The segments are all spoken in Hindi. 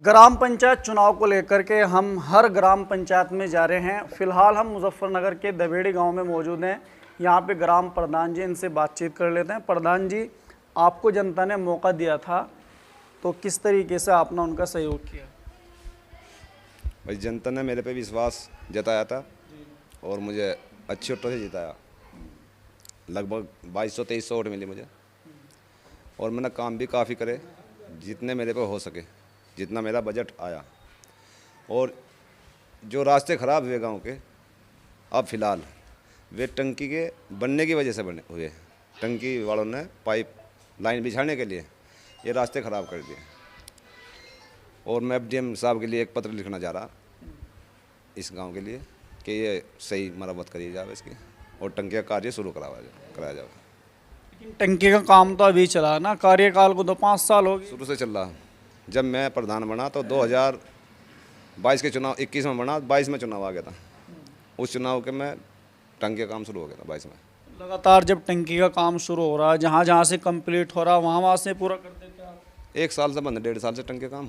ग्राम पंचायत चुनाव को लेकर के हम हर ग्राम पंचायत में जा रहे हैं। फिलहाल हम मुजफ्फरनगर के दबेड़ी गांव में मौजूद हैं। यहां पे ग्राम प्रधान जी, इनसे बातचीत कर लेते हैं। प्रधान जी, आपको जनता ने मौका दिया था, तो किस तरीके से आपने उनका सहयोग किया? भाई, जनता ने मेरे पे विश्वास जताया था और मुझे अच्छी वोटों से जिताया। लगभग 2200-2300 वोट मिली मुझे और मैंने काम भी काफ़ी करे, जितने मेरे पे हो सके, जितना मेरा बजट आया। और जो रास्ते ख़राब हुए गांव के, अब फ़िलहाल वे टंकी के बनने की वजह से बने हुए। टंकी वालों ने पाइप लाइन बिछाने के लिए ये रास्ते ख़राब कर दिए। और मैं एफडीएम साहब के लिए एक पत्र लिखना चाह रहा इस गांव के लिए कि ये सही मरम्मत करी जाए इसकी और टंकी का कार्य शुरू कराया जाए। लेकिन टंकी का काम तो अभी चला ना, कार्यकाल को तो 5 साल हो गए। शुरू से चल रहा। जब मैं प्रधान बना तो 2022 के चुनाव 21 में बना, 22 में चुनाव आ गया था। उस चुनाव के में टंकी का काम शुरू हो गया था 22 में। लगातार जब टंकी का काम शुरू हो रहा है, जहाँ जहाँ से कंप्लीट हो रहा है वहाँ से पूरा कर देते हैं आप? 1 साल से बंद, 1.5 साल से टंकी का काम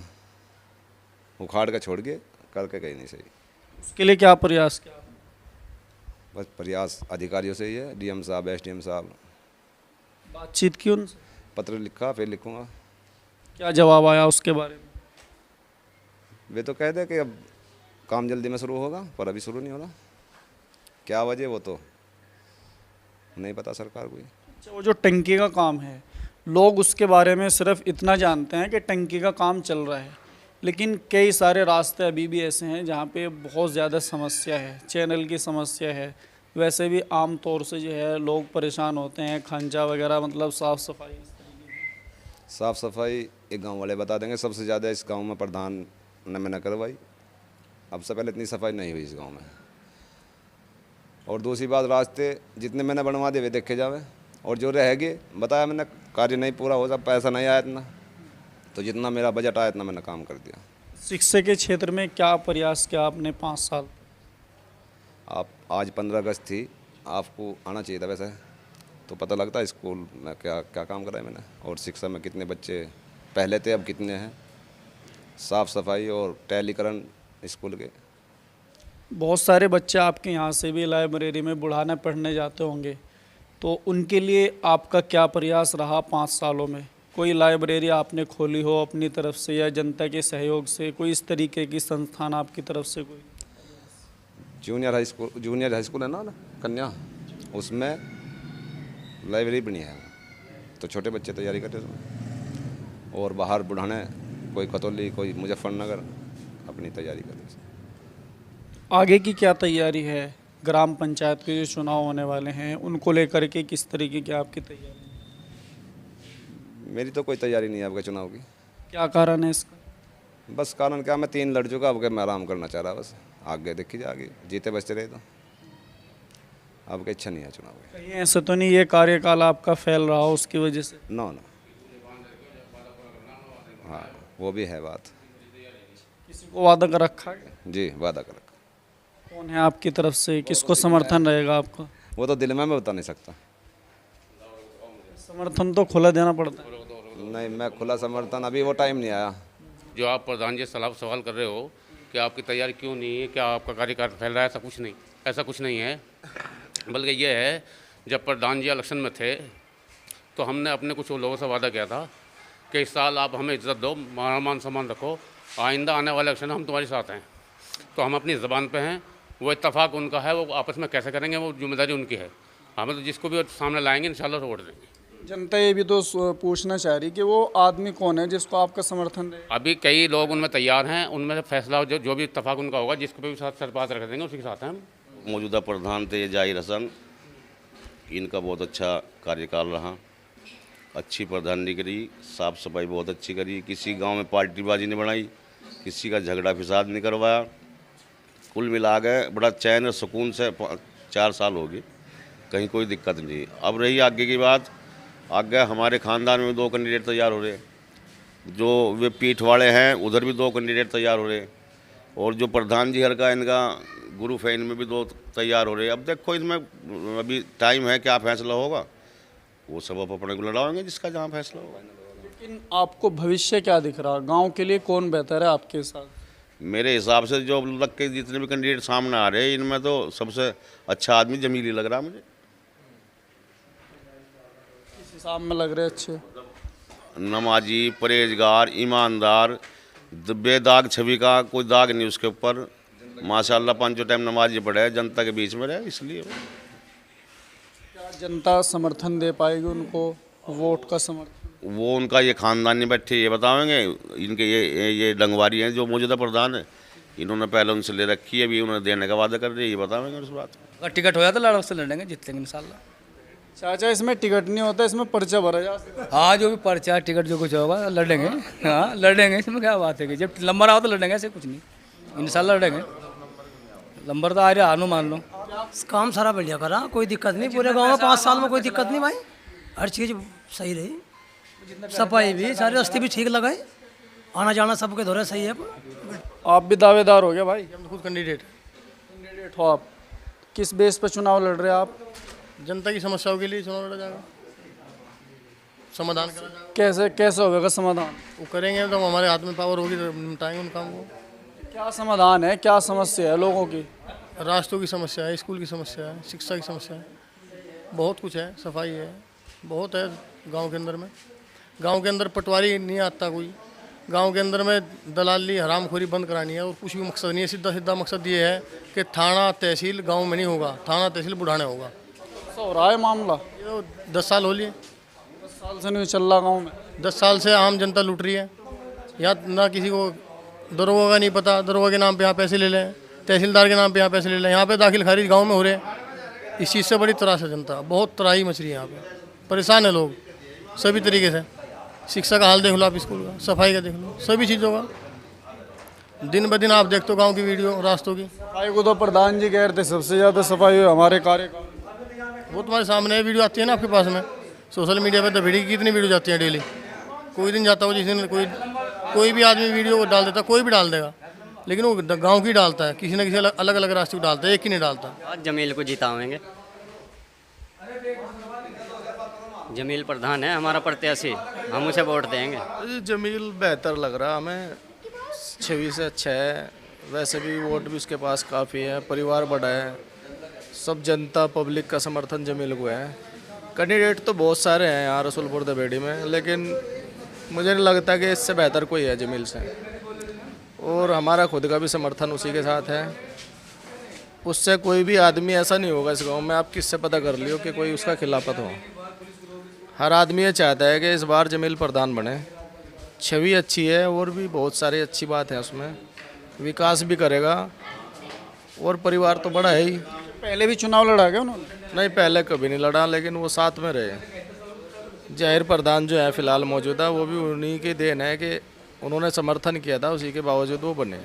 उखाड़ के छोड़ के करके कहीं नहीं सही। उसके लिए क्या प्रयास किया? बस प्रयास अधिकारियों से ही है, डीएम साहब, एसडीएम साहब। बातचीत की उनसे? पत्र लिखा, फिर लिखूँगा। क्या जवाब आया उसके बारे में? वे तो कहते कि अब काम जल्दी में शुरू होगा, पर अभी शुरू नहीं हो रहा। क्या वजह वो तो नहीं पता सरकार को। अच्छा, वो जो टंकी का काम है, लोग उसके बारे में सिर्फ इतना जानते हैं कि टंकी का काम चल रहा है, लेकिन कई सारे रास्ते अभी भी ऐसे हैं जहाँ पे बहुत ज़्यादा समस्या है, चैनल की समस्या है। वैसे भी आम तौर से जो है लोग परेशान होते हैं, खंजा वगैरह, मतलब साफ़ सफाई। साफ़ सफाई एक गांव वाले बता देंगे। सबसे ज़्यादा इस गांव में प्रधान ने मैंने करवाई। अब से पहले इतनी सफाई नहीं हुई इस गांव में। और दूसरी बात, रास्ते जितने मैंने बनवा दिए वे देखे जावे, और जो रह गए बताया मैंने, कार्य नहीं पूरा हो सकता, पैसा नहीं आया इतना, तो जितना मेरा बजट आया इतना मैंने काम कर दिया। शिक्षा के क्षेत्र में क्या प्रयास किया आपने 5 साल? आप आज 15 अगस्त थी, आपको आना चाहिए था वैसे, तो पता लगता है स्कूल में क्या क्या काम करा है मैंने, और शिक्षा में कितने बच्चे पहले थे अब कितने हैं। साफ़ सफाई और टैलीकरण स्कूल के। बहुत सारे बच्चे आपके यहाँ से भी लाइब्रेरी में बुढ़ाने पढ़ने जाते होंगे, तो उनके लिए आपका क्या प्रयास रहा 5 सालों में? कोई लाइब्रेरी आपने खोली हो अपनी तरफ से या जनता के सहयोग से, कोई इस तरीके की संस्थान आपकी तरफ से? कोई जूनियर हाई स्कूल है ना कन्या, उसमें लाइब्रेरी बनी है, तो छोटे बच्चे तैयारी करते हैं। और बाहर बुढ़ाने कोई कतौली, कोई मुजफ्फरनगर अपनी तैयारी करते हैं। आगे की क्या तैयारी है? ग्राम पंचायत के जो चुनाव होने वाले हैं उनको लेकर के किस तरीके की आपकी तैयारी? मेरी तो कोई तैयारी नहीं है आपके चुनाव की। क्या कारण है इसका? बस कारण क्या, मैं 3 लड़ चुका, अब मैं आराम करना चाह रहा, बस आगे देखी जाएगी, जीते बचते रहे तो। अब की इच्छा नहीं है चुनाव की। कहीं ऐसा तो नहीं ये कार्यकाल आपका फैल रहा हो उसकी वजह से? नो। हाँ, वो भी है बात। किसी को वादा कर रखा है? जी, वादा कर रखा। कौन है आपकी तरफ से, किसको समर्थन रहेगा आपका? वो तो दिल में मैं बता नहीं सकता। समर्थन तो खुला देना पड़ता है। नहीं, मैं खुला समर्थन, अभी वो टाइम नहीं आया। जो आप प्रधान जी सवाल कर रहे हो कि आपकी तैयारी क्यों नहीं है, क्या आपका कार्यकाल फैल रहा है, ऐसा कुछ नहीं है। बल्कि ये है, जब प्रधान जी इलेक्शन में थे तो हमने अपने कुछ लोगों से वादा किया था कि इस साल आप हमें इज्जत दो, मान सम्मान रखो, आइंदा आने वाले इलेक्शन हम तुम्हारे साथ हैं। तो हम अपनी ज़बान पे हैं, वो इत्तेफाक उनका है, वो आपस में कैसे करेंगे वो जिम्मेदारी उनकी है। हमें तो जिसको भी सामने लाएंगे इंशाल्लाह वोट देंगे। जनता ये भी तो पूछना चाह रही कि वो आदमी कौन है जिसको आपका समर्थन देगा? अभी कई लोग उनमें तैयार हैं, उनमें से फैसला जो भी इत्तेफाक उनका होगा, जिसको भी साथ सरपात रख देंगे उसी के साथ हैं हम। मौजूदा प्रधान थे जाहिर हसन, इनका बहुत अच्छा कार्यकाल रहा, अच्छी प्रधानी करी, साफ़ सफाई बहुत अच्छी करी, किसी गांव में पार्टीबाजी नहीं बनाई, किसी का झगड़ा फिसाद नहीं करवाया। कुल मिला के बड़ा चैन और सुकून से 4 साल हो गए, कहीं कोई दिक्कत नहीं। अब रही आगे की बात, आगे हमारे ख़ानदान में 2 कैंडिडेट तैयार हो रहे, जो वे पीठ वाले हैं उधर भी 2 कैंडिडेट तैयार हो रहे, और जो प्रधान जी हर का इनका ग्रुप है इनमें भी 2 तैयार हो रहे। अब देखो इसमें अभी टाइम है, क्या फैसला होगा वो सब आप अपने को लड़ाएंगे, जिसका जहाँ फैसला होगा। लेकिन आपको भविष्य क्या दिख रहा, गांव के लिए कौन बेहतर है आपके साथ? मेरे हिसाब से जो अब तक के जितने भी कैंडिडेट सामने आ रहे हैं इनमें तो सबसे अच्छा आदमी जमीली लग रहा है मुझे। किस हिसाब में लग रहे हैं अच्छे? नमाजी, परहेजगार, ईमानदार, बेदाग छवि का कोई दाग नहीं उसके ऊपर। माशाल्लाह पांचों टाइम नमाज पढ़े है, जनता के बीच में रहे, इसलिए क्या जनता समर्थन दे पाएगी उनको, वोट का समर्थन? वो उनका ये खानदानी बैठे ये बताएंगे। इनके ये डंगवारी हैं जो मौजूदा प्रधान है, इन्होंने पहले उनसे ले रखी है, अभी उन्हें देने का वादा कर रहे हैं, ये बताएंगे उस बात। अगर टिकट हो जाता लड़क से लड़ेंगे, जीत लेंगे इंशाल्लाह। चाचा इसमें टिकट नहीं होता, इसमें पर्चा भरा जा सकता है। हाँ, जो भी पर्चा टिकट जो कुछ होगा लड़ेंगे। हाँ लड़ेंगे, इसमें क्या बात है कि जब नंबर आओ तो लड़ेंगे, ऐसे कुछ नहीं, इंशाल्लाह लड़ेंगे। नंबर तो आ रहा, आनू मान लो। काम सारा बढ़िया करा, कोई दिक्कत नहीं। पूरे गांव में 5 साल में कोई दिक्कत नहीं भाई, हर चीज़ सही रही। सफाई भी, सारे रास्ते भी ठीक लगाए, आना जाना सबके दौरे सही है। आप भी दावेदार हो गया भाई? हम खुद कैंडिडेट कैंडिडेट हो आप? किस बेस पर चुनाव लड़ रहे हैं आप? जनता की समस्याओं के लिए चुनाव लड़ा जाएगा, समाधान करा जाएगा। कैसे कैसे होगा समाधान? वो करेंगे तो हमारे हाथ में पावर होगी तो निपटाएंगे उन काम को। क्या समाधान है, क्या समस्या है लोगों की? रास्तों की समस्या है, स्कूल की समस्या है, शिक्षा की समस्या है, बहुत कुछ है, सफाई है, बहुत है गांव के अंदर में। गांव के अंदर पटवारी नहीं आता कोई, गांव के अंदर में दलाली हरामखोरी बंद करानी है और कुछ भी मकसद नहीं है। सीधा सीधा मकसद ये है कि थाना तहसील गांव में नहीं होगा, थाना तहसील बुढ़ाने होगा। ऐसा हो रहा है मामला? ये तो 10 साल हो लिए, 10 साल से नहीं चल रहा गाँव में? 10 साल से आम जनता लूट रही है। यहाँ ना किसी को दरोगा का नहीं पता, दरोगा के नाम पे यहाँ पैसे ले लें, तहसीलदार के नाम पे यहाँ पैसे ले लें, यहाँ पे दाखिल खारिज गांव में हो रहे हैं। इस चीज़ से बड़ी त्रास है जनता, बहुत त्राही मच रही है यहाँ पे, परेशान है लोग सभी तरीके से। शिक्षा का हाल देख लो आप, स्कूल का, सफाई का देख लो, सभी चीज़ों का। दिन ब दिन आप देखते हो गाँव की वीडियो, रास्तों की। सफाई को तो प्रधान जी कह रहे थे सबसे ज़्यादा सफाई हुई हमारे कार्यकाल। वो तुम्हारे सामने वीडियो आती है ना आपके पास में, सोशल मीडिया पे तो वीडियो की कितनी वीडियो जाती है डेली। कोई दिन जाता हो जिस दिन कोई भी आदमी वीडियो डाल देता, कोई भी डाल देगा, लेकिन वो गांव की डालता है, किसी न किसी अलग अलग रास्ते को डालता है, एक ही नहीं डालता। आज जमील को जिताएंगे, जमील प्रधान है हमारा प्रत्याशी, हम उसे वोट देंगे। जमील बेहतर लग रहा हमें, छवि से अच्छा है, वैसे भी वोट भी उसके पास काफ़ी है, परिवार बड़ा है, सब जनता पब्लिक का समर्थन जमील को है। कैंडिडेट तो बहुत सारे हैं यहाँ रसूलपुर दबेड़ी में, लेकिन मुझे नहीं लगता कि इससे बेहतर कोई है जमील से, और हमारा खुद का भी समर्थन उसी के साथ है। उससे कोई भी आदमी ऐसा नहीं होगा इस गांव में, आप किससे पता कर लियो कि कोई उसका खिलाफत हो। हर आदमी ये चाहता है कि इस बार जमील प्रधान बने। छवि अच्छी है और भी बहुत सारी अच्छी बात है उसमें, विकास भी करेगा और परिवार तो बड़ा है ही। पहले भी चुनाव लड़ा गया उन्होंने? नहीं, पहले कभी नहीं लड़ा, लेकिन वो साथ में रहे। जाहिर प्रधान जो है फिलहाल मौजूदा, वो भी उन्हीं की देन है कि उन्होंने समर्थन किया था, उसी के बावजूद वो बने।